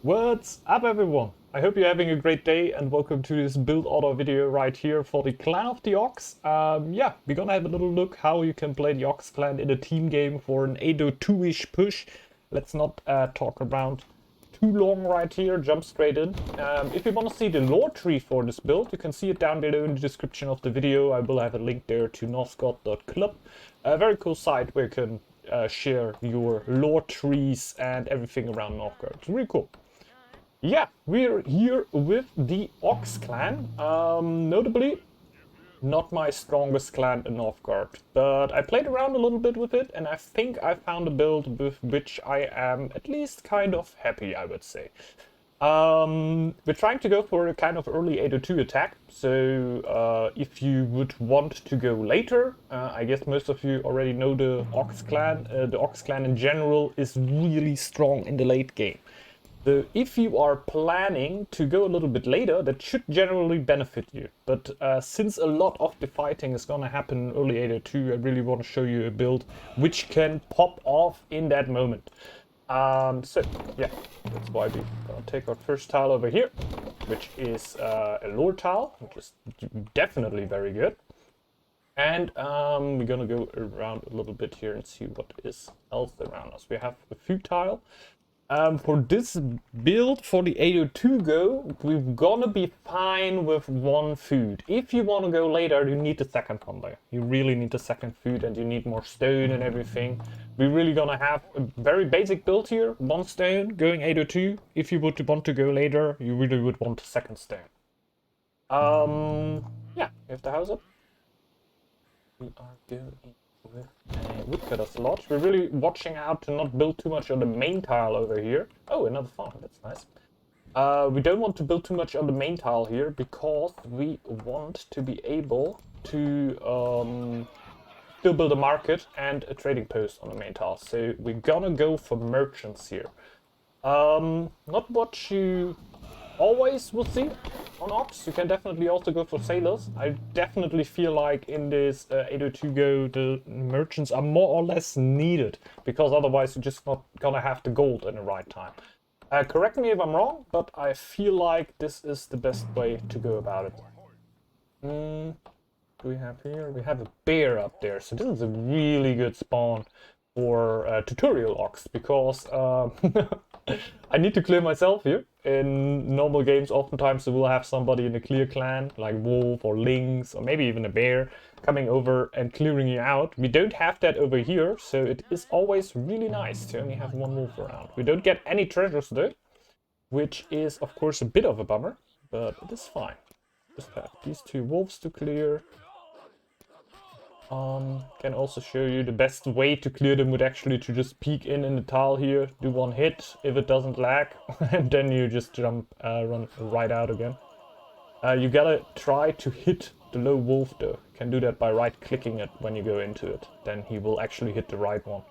What's up everyone? I hope you're having a great day and welcome to this build order video right here for the Clan of the Ox. Yeah, we're gonna have a little look how you can play the Ox clan in a team game for an 802-ish push. Let's not talk around too long right here, jump straight in. If you want to see the lore tree for this build, you can see it down below in the description of the video. I will have a link there to Northgard.club. A very cool site where you can share your lore trees and everything around Northgard. It's really cool. Yeah, we're here with the Ox clan. Notably, not my strongest clan in Northgard, but I played around a little bit with it and I think I found a build with which I am at least kind of happy, I would say. We're trying to go for a kind of early 802 attack, so if you would want to go later, I guess most of you already know the Ox clan. The Ox clan in general is really strong in the late game. So if you are planning to go a little bit later, that should generally benefit you. But since a lot of the fighting is gonna happen in early 802, I really want to show you a build which can pop off in that moment. So yeah, that's why we're gonna take our first tile over here, which is a lore tile, which is definitely very good. And we're gonna go around a little bit here and see what is else around us. We have a few tile. For this build, for the 802 go, we're gonna be fine with one food. If you want to go later, you need the second one there. You really need the second food and you need more stone and everything. We're really gonna have a very basic build here. One stone going 802. If you would want to go later, you really would want a second stone. Yeah, we have the house up. We are going with a woodcutter slot. We're really watching out to not build too much on the main tile over here. Oh, another farm, that's nice. We don't want to build too much on the main tile here because we want to be able to still build a market and a trading post on the main tile. So we're gonna go for merchants here. Not what you always will see on Ox. You can definitely also go for sailors. I definitely feel like in this 802 go, the merchants are more or less needed, because otherwise you're just not gonna have the gold in the right time. Correct me if I'm wrong, but I feel like this is the best way to go about it. Do we have here? We have a bear up there, so this is a really good spawn for tutorial Ox, because I need to clear myself here. In normal games, oftentimes we will have somebody in a clear clan, like wolf or lynx, or maybe even a bear, coming over and clearing you out. We don't have that over here, so it is always really nice to only have one wolf around. We don't get any treasures though, which is of course a bit of a bummer, but it is fine. Just have these two wolves to clear. Can also show you the best way to clear them would actually to just peek in the tile here, do one hit if it doesn't lag, and then you just jump, run right out again. You gotta try to hit the low wolf though. You can do that by right clicking it when you go into it. Then he will actually hit the right one.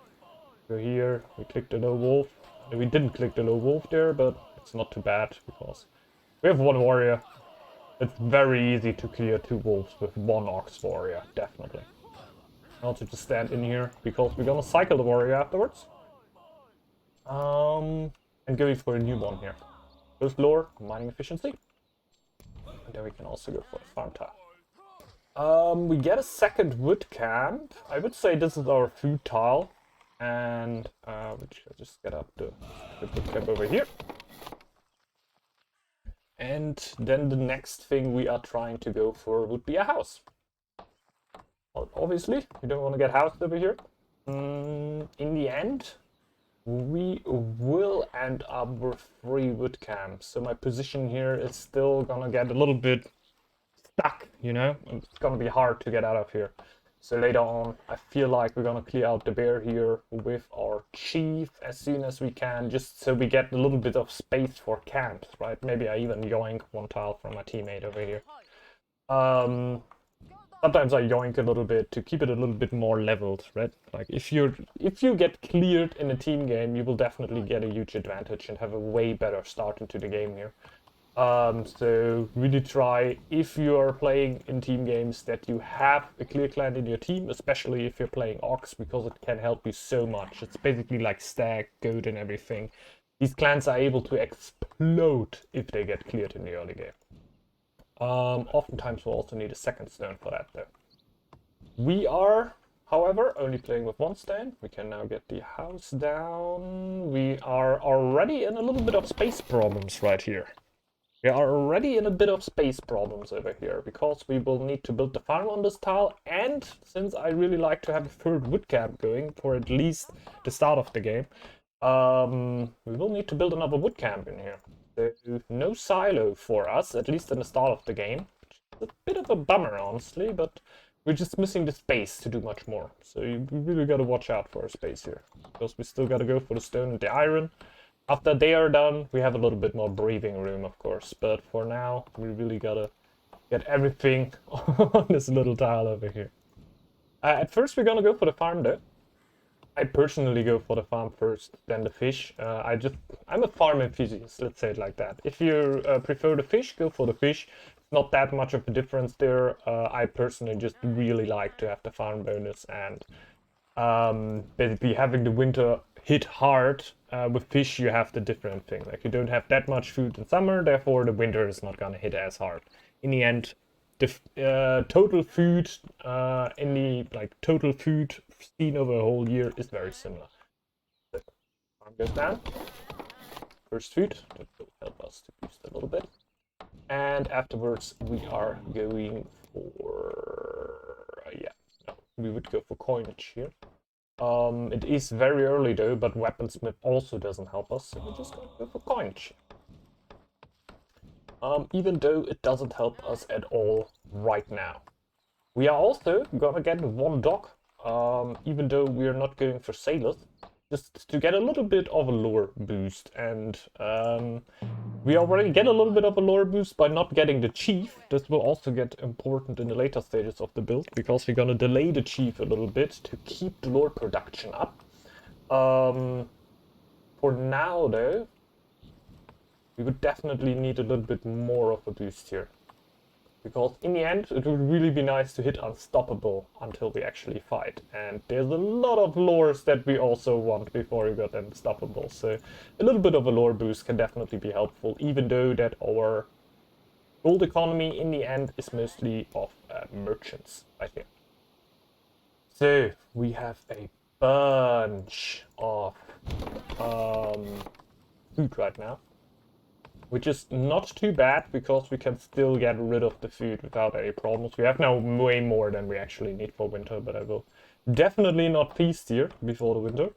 So here we click the low wolf. We didn't click the low wolf there, but it's not too bad because we have one warrior. It's very easy to clear two wolves with one Ox warrior, definitely. Also just stand in here because we're gonna cycle the warrior afterwards. And going for a new one here. First lore, mining efficiency. And then we can also go for a farm tile. We get a second wood camp. I would say this is our food tile. And which I just get up the wood camp over here. And then the next thing we are trying to go for would be a house. Well, obviously, you don't want to get housed over here. In the end, we will end up with 3 wood camps. So my position here is still gonna get a little bit stuck, you know? It's gonna be hard to get out of here. So later on, I feel like we're gonna clear out the bear here with our chief as soon as we can, just so we get a little bit of space for camps, right? Maybe I even yoink one tile from my teammate over here. Sometimes I yoink a little bit to keep it a little bit more leveled, right? Like if you get cleared in a team game, you will definitely get a huge advantage and have a way better start into the game here. So really try, if you are playing in team games, that you have a clear clan in your team, especially if you're playing Ox, because it can help you so much. It's basically like stag, goat and everything. These clans are able to explode if they get cleared in the early game. Oftentimes we'll also need a second stone for that though. We are, however, only playing with one stone. We can now get the house down. We are already in a little bit of space problems right here. We are already in a bit of space problems over here, because we will need to build the farm on this tile, and since I really like to have a third wood camp going for at least the start of the game, we will need to build another wood camp in here. So no silo for us, at least in the start of the game. It's a bit of a bummer, honestly, but we're just missing the space to do much more. So you really gotta watch out for our space here, because we still gotta go for the stone and the iron. After they are done, we have a little bit more breathing room, of course, but for now, we really gotta get everything on this little tile over here. At first, we're gonna go for the farm, though. I personally go for the farm first, then the fish. I'm a farm enthusiast, let's say it like that. If you prefer the fish, go for the fish. Not that much of a difference there. I personally just really like to have the farm bonus, and basically having the winter hit hard. With fish you have the different thing, like you don't have that much food in summer, therefore the winter is not gonna hit as hard. In the end, the total food in the total food seen over a whole year is very similar. So, farm goes down. First food, that will help us to boost a little bit. And afterwards we are going for we would go for coinage here. It is very early though, but weaponsmith also doesn't help us, so we're just gonna go for coinage. Even though it doesn't help us at all right now. We are also gonna get one dock, even though we are not going for sailors, just to get a little bit of a lore boost, and we already get a little bit of a lore boost by not getting the chief. This will also get important in the later stages of the build, because we're gonna delay the chief a little bit to keep the lore production up. For now though, we would definitely need a little bit more of a boost here. Because in the end, it would really be nice to hit unstoppable until we actually fight. And there's a lot of lores that we also want before we got unstoppable. So a little bit of a lore boost can definitely be helpful, even though that our gold economy in the end is mostly of merchants right here. So we have a bunch of food right now, which is not too bad, because we can still get rid of the food without any problems. We have now way more than we actually need for winter, but I will definitely not feast here before the winter.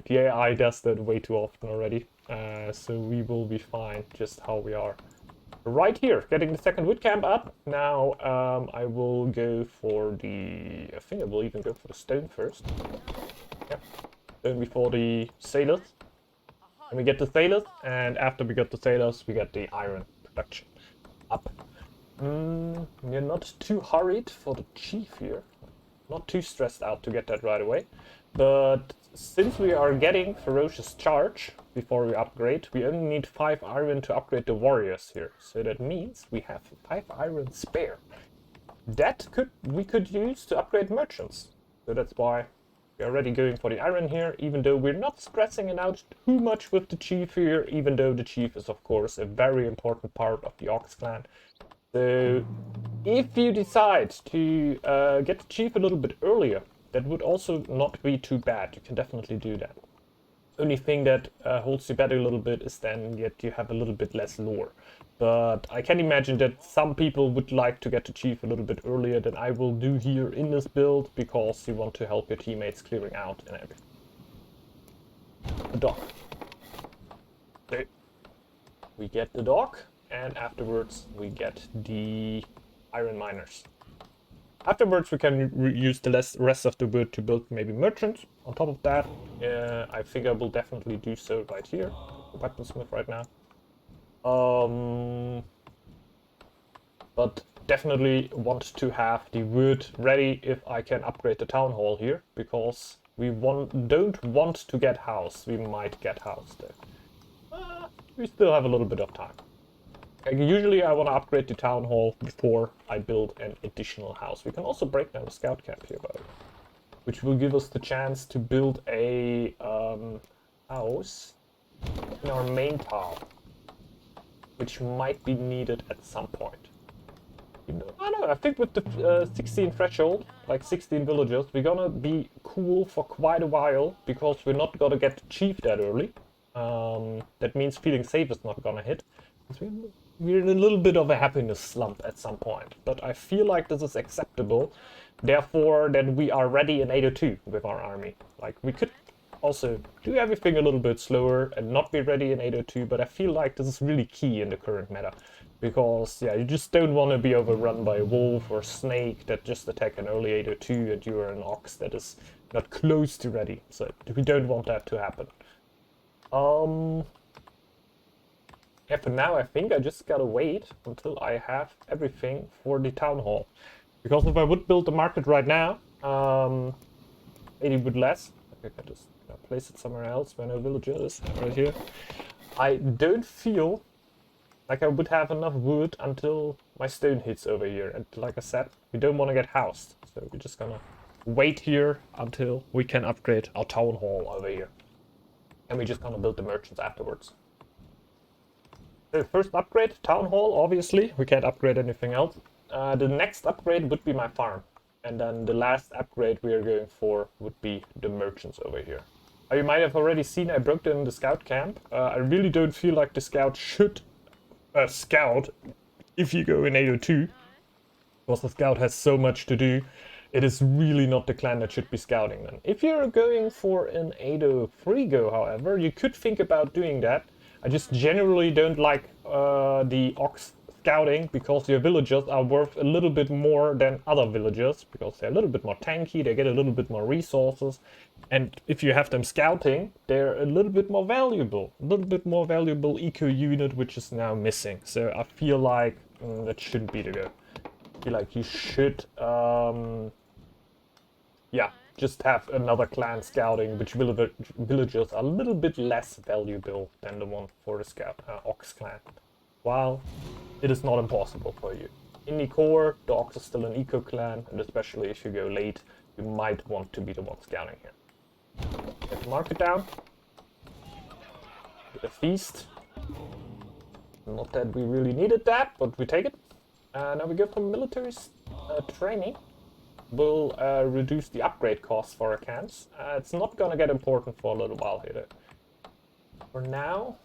The AI does that way too often already, so we will be fine just how we are. Right here, getting the second wood camp up. Now I will go for the... I think I will even go for the stone first. Yep, stone before the sailors. And we get the sailors, and after we get the sailors, we get the iron production up. We're not too hurried for the chief here. Not too stressed out to get that right away. But since we are getting ferocious charge before we upgrade, we only need 5 iron to upgrade the warriors here. So that means we have 5 iron spare. That we could use to upgrade merchants. So that's why we're already going for the iron here, even though we're not stressing it out too much with the chief here, even though the chief is of course a very important part of the Ox clan. So if you decide to get the chief a little bit earlier, that would also not be too bad. You can definitely do that. Only thing that holds you back a little bit is then that you have a little bit less lore. But I can imagine that some people would like to get the chief a little bit earlier than I will do here in this build, because you want to help your teammates clearing out and everything. The dock. So we get the dock, and afterwards we get the iron miners. Afterwards we can use the rest of the wood to build maybe merchants. On top of that, I think I will definitely do so right here. The weaponsmith right now. But definitely want to have the wood ready if I can upgrade the town hall here, because we don't want to get house. We might get house though. We still have a little bit of time. Usually I want to upgrade the town hall before I build an additional house. We can also break down the scout camp here, by the way, which will give us the chance to build a house in our main tile. which might be needed at some point. You know, I don't know, I think with the 16 threshold, like 16 villagers, we're gonna be cool for quite a while, because we're not gonna get chief that early. That means feeling safe is not gonna hit. We're in a little bit of a happiness slump at some point, but I feel like this is acceptable. Therefore, that we are ready in 802 with our army. Like, we could also do everything a little bit slower and not be ready in 802, but I feel like this is really key in the current meta. Because, yeah, you just don't want to be overrun by a wolf or snake that just attack an early 802 and you're an ox that is not close to ready. So we don't want that to happen. Yeah, for now I think I just gotta wait until I have everything for the town hall. Because if I would build the market right now, 80 wood less. I could just place it somewhere else where no villager is, right here. I don't feel like I would have enough wood until my stone hits over here. And like I said, we don't want to get housed. So we're just gonna wait here until we can upgrade our town hall over here. And we're just gonna build the merchants afterwards. The first upgrade, town hall, obviously. We can't upgrade anything else. The next upgrade would be my farm. And then the last upgrade we are going for would be the merchants over here. You might have already seen I broke in the scout camp. I really don't feel like the scout should scout if you go in 802. Because the scout has so much to do. It is really not the clan that should be scouting then. If you're going for an 803 go, however, you could think about doing that. I just generally don't like the ox scouting, because your villagers are worth a little bit more than other villagers, because they're a little bit more tanky, they get a little bit more resources, and if you have them scouting, they're a little bit more valuable. Eco unit, which is now missing. So I feel like that shouldn't be the go. I feel like you should yeah, just have another clan scouting, which villagers are a little bit less valuable than the one for the scout ox clan. While it is not impossible for you. In the core, the ox is still an eco clan, and especially if you go late, you might want to be the one scouting here. Get the market down. Get a feast. Not that we really needed that, but we take it. Now we go for military training. Will reduce the upgrade costs for our camps. It's not gonna get important for a little while here though. For now,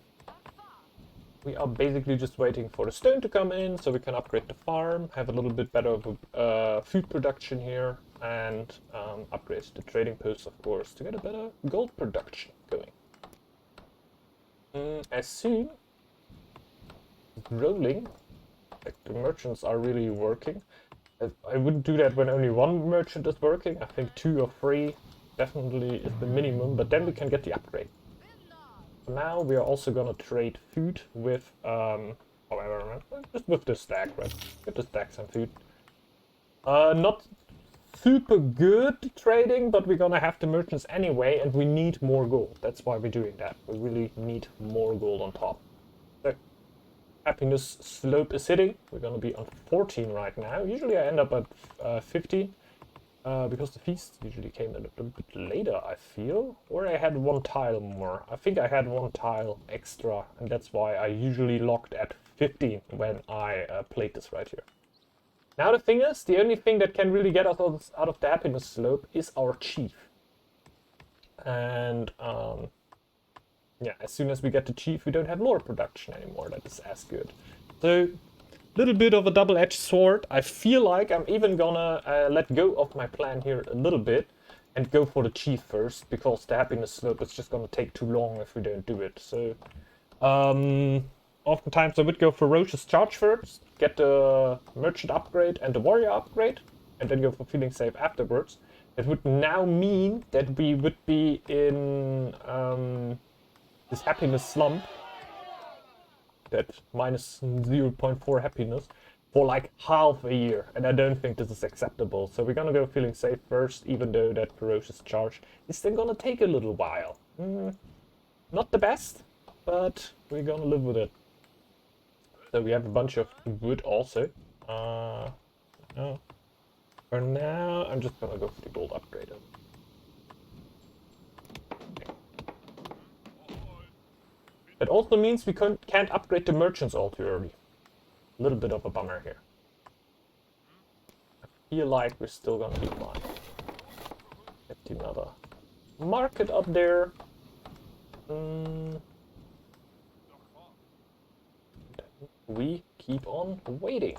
we are basically just waiting for the stone to come in so we can upgrade the farm, have a little bit better of food production here, and upgrade the trading post, of course, to get a better gold production going. As soon as it's rolling, like the merchants are really working. I wouldn't do that when only one merchant is working. I think 2 or 3 definitely is the minimum, but then we can get the upgrade. For now, we are also gonna trade food with, however, just with the stack, right? Get the stack some food. Not super good trading, but we're gonna have the merchants anyway, and we need more gold. That's why we're doing that. We really need more gold on top. So, happiness slope is hitting. We're gonna be on 14 right now. Usually I end up at 15. Because the feast usually came a little bit later, I feel. Or I had 1 tile more. I think I had 1 tile extra, and that's why I usually locked at 15 when I played this right here. Now the thing is, the only thing that can really get us out of the happiness slope is our chief. And yeah, as soon as we get the chief, we don't have lore production anymore. That is as good. So, little bit of a double-edged sword. I feel like I'm even gonna let go of my plan here a little bit and go for the chief first, because the happiness slope is just gonna take too long if we don't do it. So, oftentimes I would go ferocious charge first, get the merchant upgrade and the warrior upgrade, and then go for feeling safe afterwards. It would now mean that we would be in this happiness slump, that minus 0.4 happiness, for like half a year, and I don't think this is acceptable. So we're gonna go feeling safe first, even though that ferocious charge is then gonna take a little while. Not the best, but we're gonna live with it. So we have a bunch of wood also. No. For now, I'm just gonna go for the gold upgrade. That also means we can't upgrade the merchants all too early. A little bit of a bummer here. I feel like we're still gonna be fine. Get another market up there. We keep on waiting.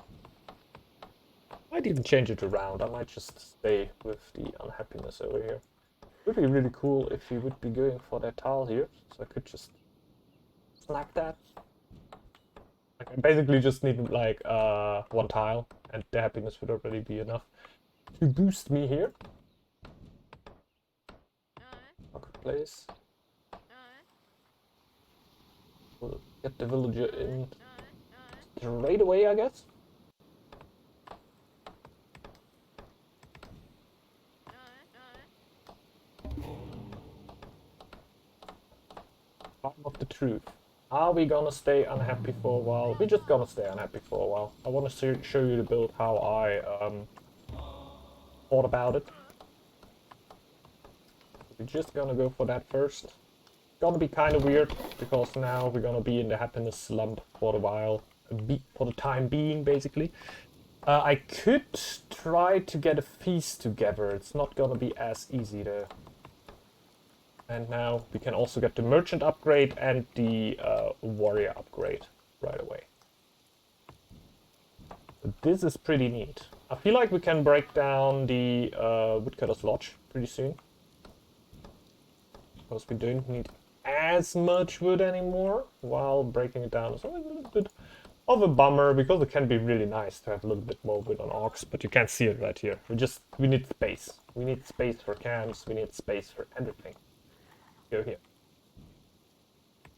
Might even change it around. I might just stay with the unhappiness over here. Would be really cool if he would be going for that tile here, so I could just snag that. Like, I basically just need like one tile, and the happiness would already be enough to boost me here. Marketplace. We'll get the villager in straight away, I guess. Time of the truth. Are we gonna stay unhappy for a while? We're just gonna stay unhappy for a while. I want to show you the build, how I thought about it. We're just gonna go for that first. It's gonna be kind of weird, because now we're gonna be in the happiness slump for a while. For the time being, basically. I could try to get a feast together. It's not gonna be as easy though. And now we can also get the merchant upgrade and the warrior upgrade right away. But this is pretty neat. I feel like we can break down the woodcutter's lodge pretty soon. Because we don't need as much wood anymore while breaking it down. It's always a little bit of a bummer, because it can be really nice to have a little bit more wood on orcs, but you can't see it right here. We need space. We need space for camps, we need space for everything. Go here.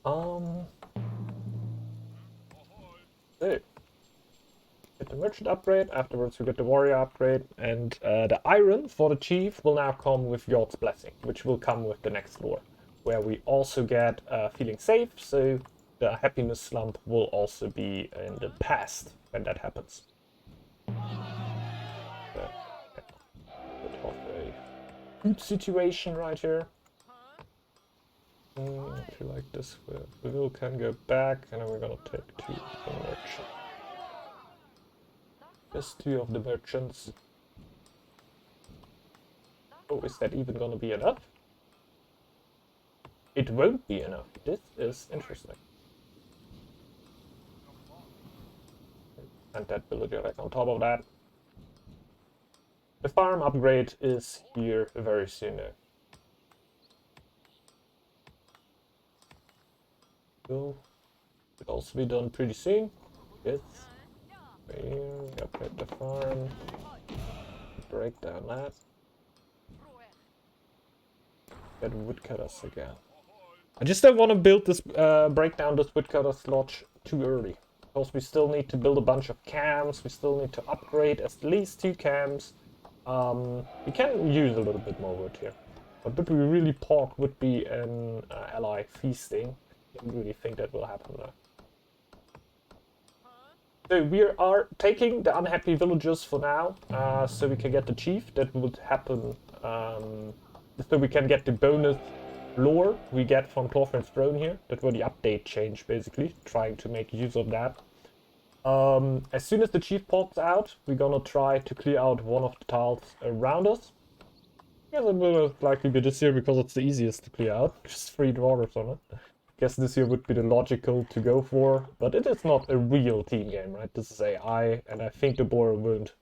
So, get the merchant upgrade, afterwards we get the warrior upgrade, and the iron for the chief will now come with Yord's blessing, which will come with the next lore, where we also get feeling safe, so the happiness slump will also be in the past when that happens. So, bit of a good situation right here. If you like this, we can go back, and then we're gonna take two of the merchants. Just two of the merchants. Oh, is that even gonna be enough? It won't be enough. This is interesting. And that villager back on top of that. The farm upgrade is here very soon though. Will also be done pretty soon. Yes. Here, upgrade the farm. Break down that. Get woodcutters again. I just don't want to build this, break down this woodcutter's lodge too early. Because we still need to build a bunch of camps, we still need to upgrade at least 2 camps. We can use a little bit more wood here. But would we really pork would be an ally feasting? I don't really think that will happen though. So we are taking the unhappy villagers for now, so we can get the chief. That would happen, so we can get the bonus lore we get from Clawframe's throne here. That was the update change, basically, trying to make use of that. As soon as the chief pops out, we're gonna try to clear out one of the tiles around us. I guess it will likely be this year, because it's the easiest to clear out. Just 3 drawers on it. Guess this year would be the logical to go for, but it is not a real team game, right? This is AI, and I think the board won't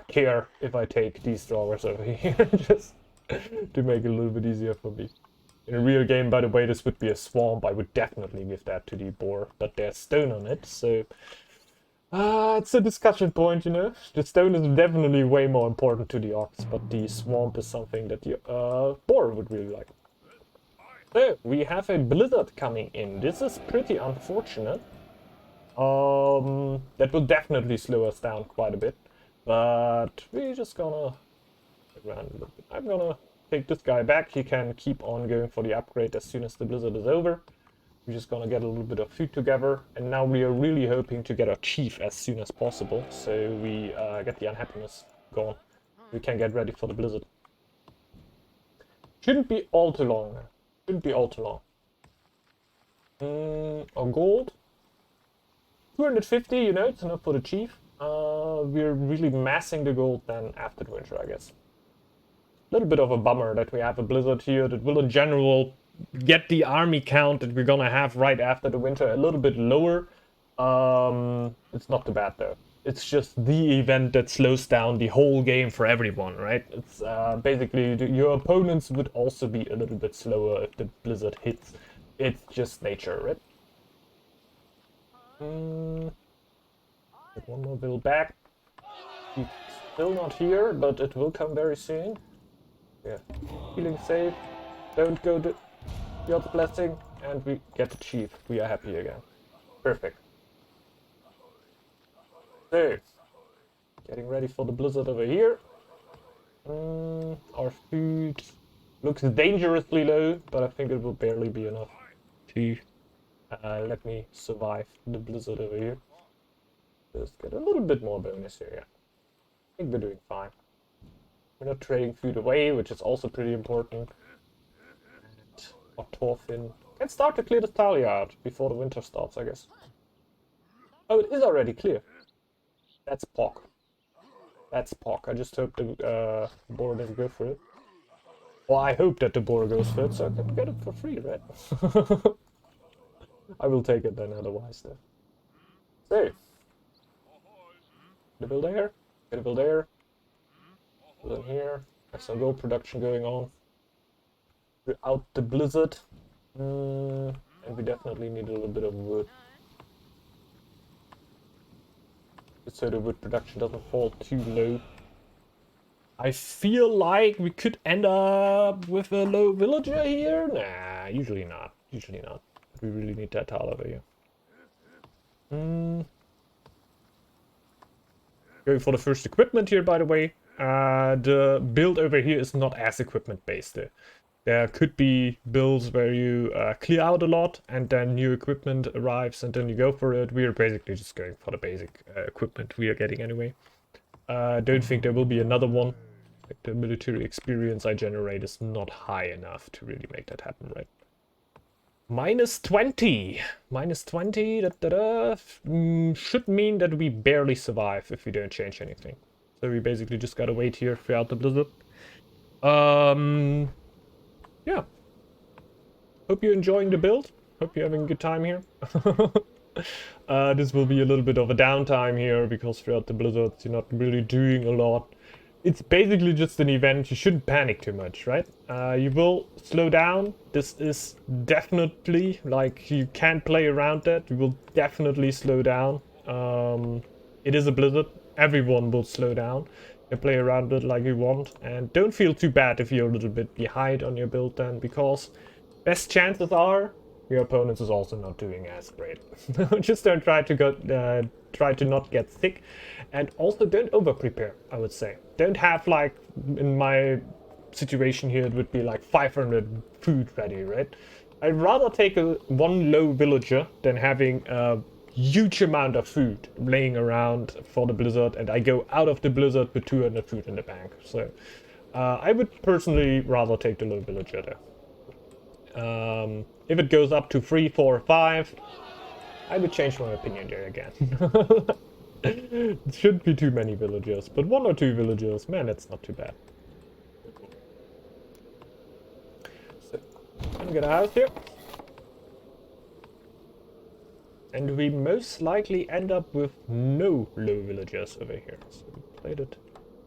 care if I take these drawers over here, just to make it a little bit easier for me. In a real game, by the way, this would be a swamp. I would definitely give that to the boar, but there's stone on it, so it's a discussion point, you know. The stone is definitely way more important to the ox, but the swamp is something that the boar would really like. So, we have a blizzard coming in. This is pretty unfortunate. That will definitely slow us down quite a bit. But we're just gonna run a little bit. I'm gonna take this guy back. He can keep on going for the upgrade as soon as the blizzard is over. We're just gonna get a little bit of food together. And now we are really hoping to get our chief as soon as possible. So we get the unhappiness gone. We can get ready for the blizzard. Shouldn't be all too long. Shouldn't be all too long. Or gold. 250, you know, it's enough for the chief. We're really massing the gold then after the winter, I guess. A little bit of a bummer that we have a blizzard here that will in general get the army count that we're gonna have right after the winter a little bit lower. It's not too bad though. It's just the event that slows down the whole game for everyone, right? It's basically your opponents would also be a little bit slower if the blizzard hits. It's just nature, right? Get one more bill back. He's still not here, but it will come very soon. Yeah, feeling safe. Don't go to the other blessing, and we get the chief. We are happy again. Perfect. So, getting ready for the blizzard over here. Our food looks dangerously low, but I think it will barely be enough to let me survive the blizzard over here. Just get a little bit more bonus here, yeah. I think we're doing fine. We're not trading food away, which is also pretty important. And our Torfin can start to clear the Thalia out before the winter starts, I guess. Oh, it is already clear. That's POC. That's POC. I just hope the boar doesn't go for it. Well, I hope that the boar goes for it, so I can get it for free, right? I will take it then, otherwise, though. So, get a build there, get a build there, build in here. Have some gold production going on. We're out the blizzard, and we definitely need a little bit of wood. Just so the wood production doesn't fall too low. I feel like we could end up with a low villager here. Nah, usually not. Usually not. We really need that tile over here. Going for the first equipment here, by the way. The build over here is not as equipment based. There could be builds where you clear out a lot and then new equipment arrives and then you go for it. We are basically just going for the basic equipment we are getting anyway. Don't think there will be another one. Like the military experience I generate is not high enough to really make that happen, right? Minus 20. Minus 20 should mean that we barely survive if we don't change anything. So we basically just gotta wait here throughout the blizzard. Yeah. Hope you're enjoying the build. Hope you're having a good time here. This will be a little bit of a downtime here because throughout the blizzards you're not really doing a lot. It's basically just an event. You shouldn't panic too much, right? You will slow down. This is definitely, like, you can't play around that. You will definitely slow down. It is a blizzard. Everyone will slow down. You play around it like you want. And don't feel too bad if you're a little bit behind on your build then, because best chances are your opponent is also not doing as great. Just don't try to not get sick, and also don't over prepare. I would say don't have, like in my situation here, it would be like 500 food ready, right? I'd rather take one low villager than having a huge amount of food laying around for the blizzard, and I go out of the blizzard with 200 food in the bank. So I would personally rather take the low villager there. If it goes up to 3, 4, 5, I would change my opinion there again. It shouldn't be too many villagers, but 1 or 2 villagers, man, that's not too bad. So, I'm gonna get a house here. And we most likely end up with no low villagers over here. So we played it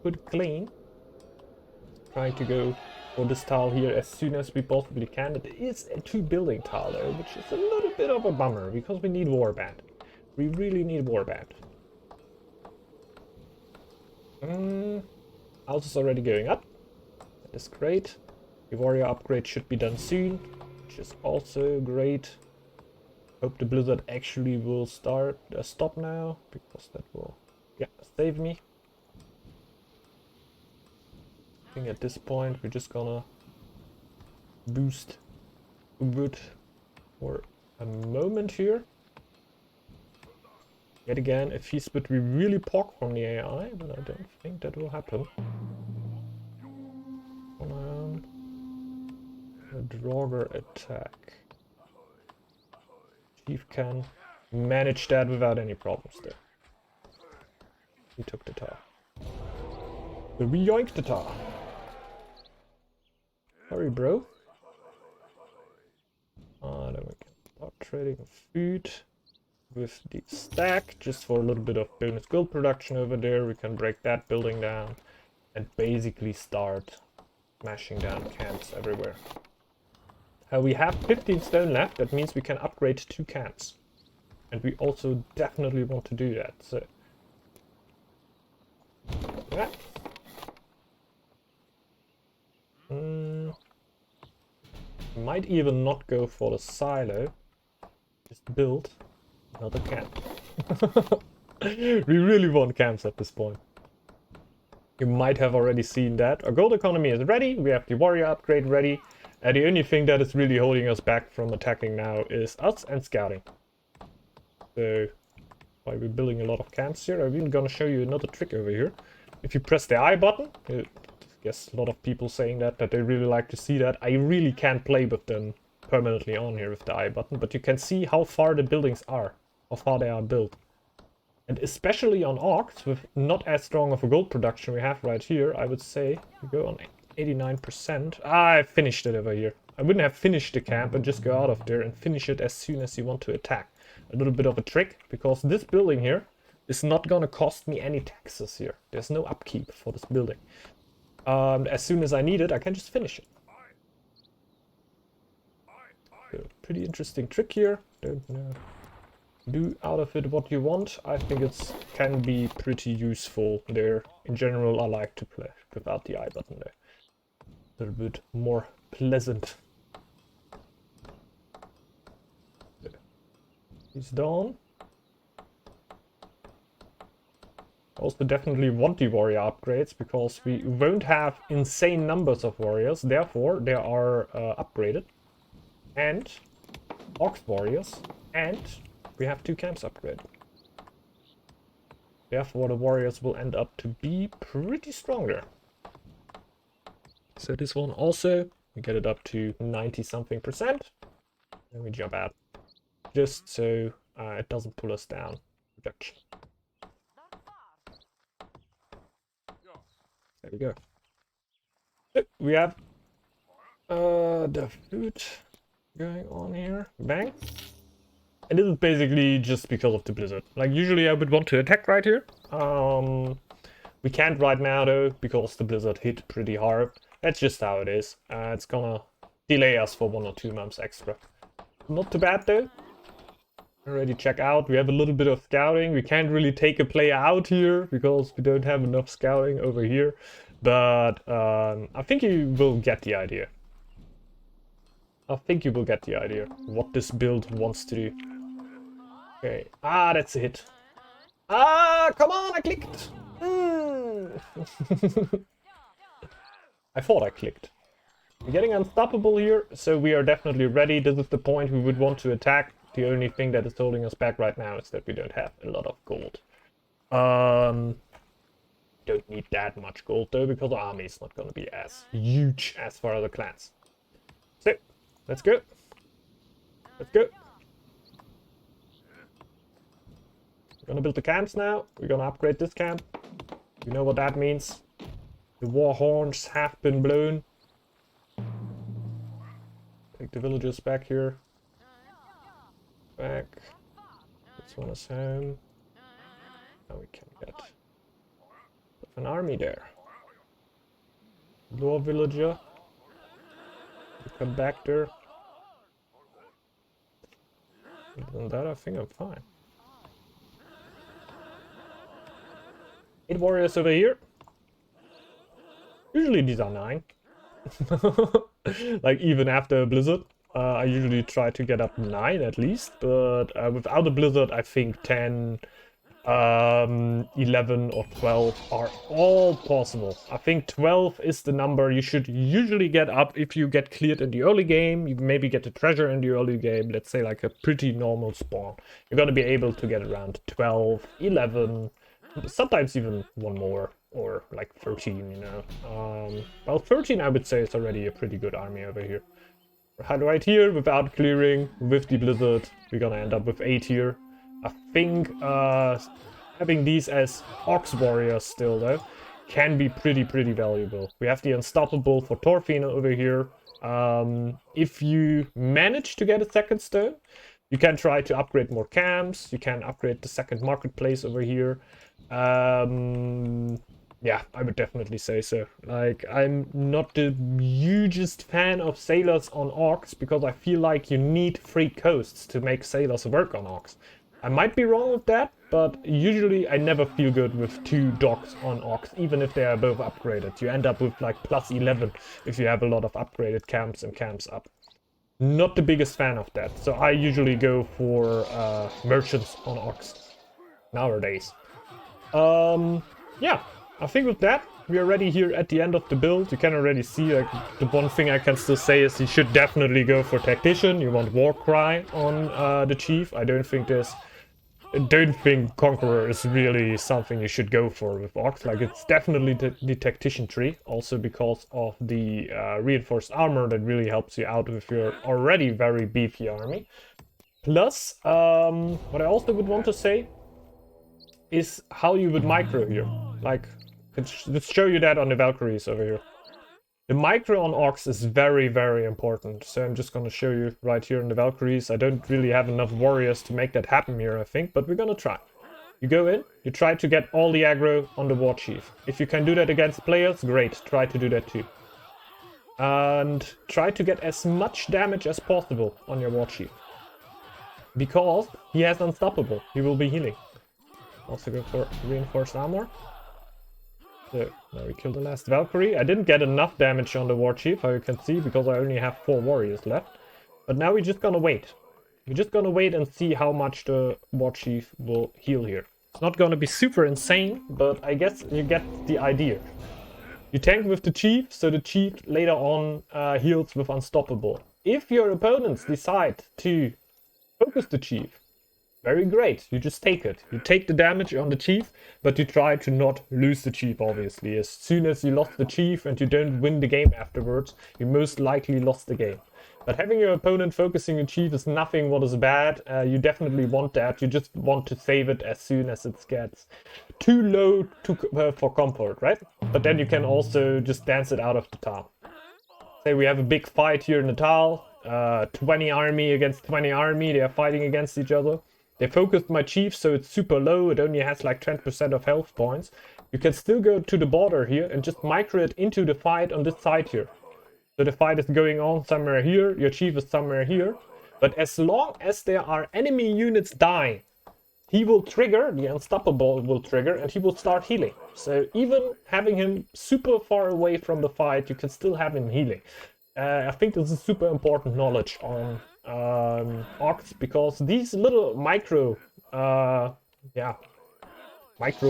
good clean. Trying to go for this tile here as soon as we possibly can. It is a 2 building tile though, which is a little bit of a bummer because we need warband. We really need warband. House is already going up. That is great. The warrior upgrade should be done soon, which is also great. Hope the blizzard actually will stop now, because that will, yeah, save me. I think at this point we're just gonna boost wood for a moment here. Yet again, a feast would be really pock from the AI, but I don't think that will happen. A Draugr attack. Chief can manage that without any problems there. He took the tar. So we yoinked the tar. Sorry, bro. Then we can start trading food with the stack, just for a little bit of bonus gold production over there. We can break that building down and basically start smashing down camps everywhere. We have 15 stone left. That means we can upgrade 2 camps. And we also definitely want to do that. So that. Might even not go for the silo. Just build another camp. We really want camps at this point. You might have already seen that. Our gold economy is ready. We have the warrior upgrade ready. And the only thing that is really holding us back from attacking now is us and scouting. So, why we're building a lot of camps here. I'm even gonna show you another trick over here. If you press the I button, I guess a lot of people saying that they really like to see that. I really can't play with them permanently on here with the I button, but you can see how far the buildings are, how far they are built. And especially on orcs, with not as strong of a gold production we have right here, I would say we go on 89%. I finished it over here. I wouldn't have finished the camp and just go out of there and finish it as soon as you want to attack. A little bit of a trick, because this building here is not gonna cost me any taxes here. There's no upkeep for this building. As soon as I need it, I can just finish it. So, pretty interesting trick here. Don't know. Do out of it what you want. I think it can be pretty useful there. In general, I like to play without the I button there. A little bit more pleasant. He's done. Also definitely want the warrior upgrades, because we won't have insane numbers of warriors. Therefore, they are upgraded. And orc warriors. And we have 2 camps upgraded. Therefore, the warriors will end up to be pretty strong there. So this one also, we get it up to 90-something%. Then we jump out. Just so it doesn't pull us down. Production. There we go. So we have the food going on here. Bang. And this is basically just because of the blizzard. Like, usually I would want to attack right here. We can't right now though, because the blizzard hit pretty hard. That's just how it is. It's gonna delay us for 1 or 2 months extra. Not too bad though. Already check out. We have a little bit of scouting. We can't really take a player out here because we don't have enough scouting over here. But I think you will get the idea. I think you will get the idea what this build wants to do. Okay. Ah, that's a hit. Ah, come on, I clicked. I thought I clicked. We're getting unstoppable here, so we are definitely ready. This is the point we would want to attack. The only thing that is holding us back right now is that we don't have a lot of gold. Don't need that much gold though, because our army is not going to be as huge as for other clans. So, let's go. Let's go. We're gonna build the camps now. We're gonna upgrade this camp. You know what that means. The war horns have been blown. Take the villagers back here. Back. This one is home. Now we can get an army there. Lower villager. You come back there. Other than that, I think I'm fine. 8 warriors over here. Usually these are 9. Like, even after a blizzard. I usually try to get up 9 at least, but without a blizzard I think 10, 11 or 12 are all possible. I think 12 is the number you should usually get up if you get cleared in the early game. You maybe get a treasure in the early game, let's say like a pretty normal spawn. You're gonna be able to get around 12, 11, sometimes even one more, or like 13, you know. Well, 13 I would say is already a pretty good army over here. right here without clearing with the blizzard. We're gonna end up with 8 here. I think having these as Ox Warriors still though can be pretty valuable. We have the Unstoppable for Thorfinn over here. If you manage to get a second stone, you can try to upgrade more camps. You can upgrade the second marketplace over here. Yeah, I would definitely say so. Like, I'm not the hugest fan of sailors on orcs because I feel like you need free coasts to make sailors work on orcs. I might be wrong with that, but usually I never feel good with 2 docks on orcs, even if they are both upgraded. You end up with like plus 11 if you have a lot of upgraded camps and camps up. Not the biggest fan of that, so I usually go for merchants on orcs nowadays. Yeah, I think with that, we are already here at the end of the build. You can already see, like, the one thing I can still say is you should definitely go for Tactician. You want Warcry on the Chief. I don't think Conqueror is really something you should go for with Orcs. Like, it's definitely the Tactician tree, also because of the reinforced armor that really helps you out with your already very beefy army. Plus, what I also would want to say is how you would micro here. Like, let's show you that on the Valkyries over here. The micro on Orcs is very important, so I'm just gonna show you right here on the Valkyries. I don't really have enough warriors to make that happen here, I think, but we're gonna try. You go in, you try to get all the aggro on the War Chief. If you can do that against players, great, try to do that too. And try to get as much damage as possible on your War Chief. Because he has Unstoppable, he will be healing. Also go for reinforced armor. So, now we kill the last Valkyrie. I didn't get enough damage on the War Chief, how you can see, because I only have 4 warriors left. But now we're just gonna wait. We're just gonna wait and see how much the War Chief will heal here. It's not gonna be super insane, but I guess you get the idea. You tank with the Chief, so the Chief later on heals with Unstoppable. If your opponents decide to focus the Chief, very great, you just take it. You take the damage on the Chief, but you try to not lose the Chief, obviously. As soon as you lost the Chief and you don't win the game afterwards, you most likely lost the game. But having your opponent focusing a Chief is nothing what is bad. You definitely want that. You just want to save it as soon as it gets too low for comfort, right? But then you can also just dance it out of the town. Say we have a big fight here in the town. 20 army against 20 army. They are fighting against each other. They focused my Chief, so it's super low. It only has like 10% of health points. You can still go to the border here and just micro it into the fight on this side here. So the fight is going on somewhere here. Your Chief is somewhere here. But as long as there are enemy units dying, he will trigger, the Unstoppable will trigger, and he will start healing. So even having him super far away from the fight, you can still have him healing. I think this is super important knowledge on Orcs, because these little micro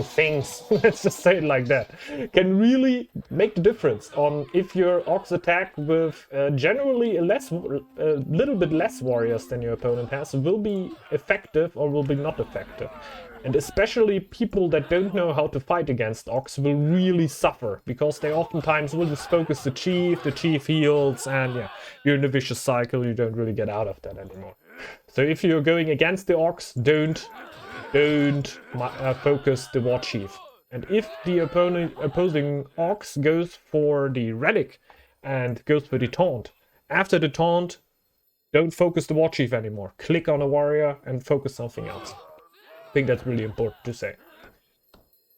things, let's just say it like that, can really make the difference on if your Orcs attack with generally a little bit less warriors than your opponent has, will be effective or will be not effective. And especially people that don't know how to fight against Orcs will really suffer, because they oftentimes will just focus the Chief heals, and yeah, you're in a vicious cycle, you don't really get out of that anymore. So if you're going against the Orcs, don't focus the War Chief. And if the opposing Orcs goes for the Relic and goes for the Taunt, after the Taunt, don't focus the War Chief anymore. Click on a warrior and focus something else. I think that's really important to say.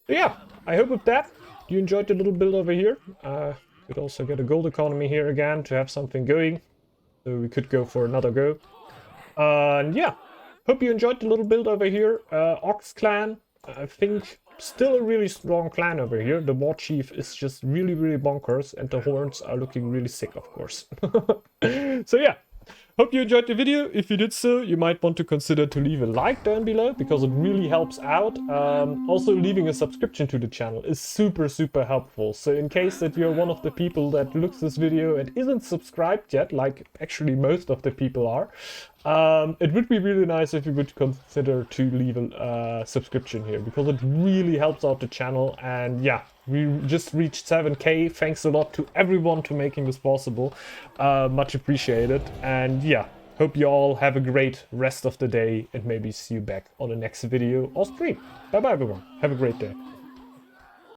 So yeah, I hope with that you enjoyed the little build over here. Could also get a gold economy here again to have something going. So we could go for another go. And yeah, hope you enjoyed the little build over here. Ox clan, I think still a really strong clan over here. The War Chief is just really bonkers, and the horns are looking really sick, of course. So yeah. Hope you enjoyed the video. If you did so, you might want to consider to leave a like down below, because it really helps out. Also, leaving a subscription to the channel is super helpful. So in case that you're one of the people that looks this video and isn't subscribed yet, like actually most of the people are, it would be really nice if you would consider to leave a subscription here, because it really helps out the channel. And yeah, We just reached 7K. Thanks a lot to everyone to making this possible. Much appreciated. And yeah, hope you all have a great rest of the day and maybe see you back on the next video or stream. Bye bye everyone. Have a great day.